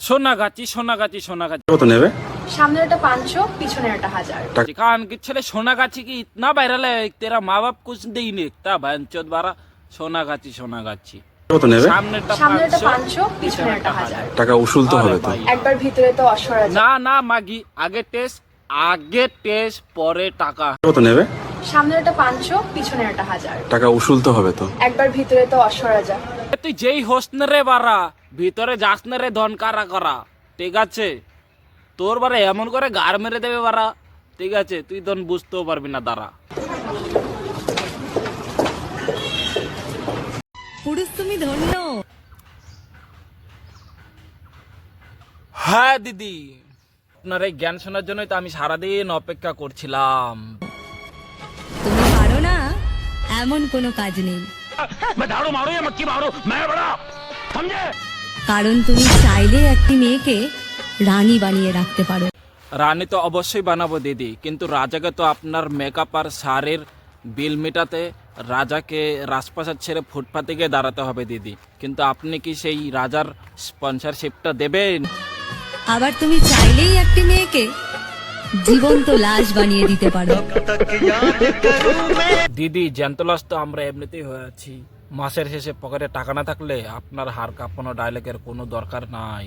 সোনাগাছি সোনাগাছি সোনাগাছি কত নেবে? সামনে একটা 500, পিছনে একটা 1000। कान के छले सोनागाची की इतना वायरल है तेरा माँ बाप कुछ नहीं लिखता बहनचोद बारा सोनागाची কত নেবে? সামনে একটা 500, পিছনে একটা 1000। টাকা উসুল তো হবে তো। একবার ভিতরে তো অসরাজ। না না মাগি আগে টেস্ট পরে টাকা কত নেবে? সামনে একটা 500, পিছনে একটা 1000। টাকা উসুল তো হবে তো। একবার ভিতরে তো অসরাজা। তুই যেই হোসনে রে বারা ভিতরে যাস না রে ধন কারা করা ঠিক আছে তোর বারে এমন করে গার মেরে দেবে বারা ঠিক আছে তুই ধন বুঝতেও পারবি না দাঁড়া পুরুষ তুমি ধন্য। হ্যাঁ দিদি আপনার এই জ্ঞান শোনার জন্যই তো আমি সারাদিন অপেক্ষা করছিলাম তুমি পারো না এমন কোনো কাজ নেই, কারণ তুমি চাইলে একটি মেয়েকে রানী বানিয়ে রাখতে পারো। রানী তো অবশ্যই বানাবো দিদি কিন্তু রাজাকে তো আপনার মেকআপ আর শাড়ির বিল মেটাতে রাজাকে রাজপ্রাসাদ ছেড়ে ফুটপাতে গিয়ে দাঁড়াতে হবে দিদি কিন্তু আপনি কি সেই রাজার স্পন্সরশিপটা দেবেন আবার তুমি চাইলেই একটি মেয়েকে জীবন্ত লাশ বানিয়ে দিতে পারো। দিদি জ্যান্ত লাশ তো আমরা এমনিতেই হয়ে আছি মাসের শেষে পকেটে টাকা না থাকলে আপনার হাড় কাঁপানো ডায়লগের কোনো দরকার নাই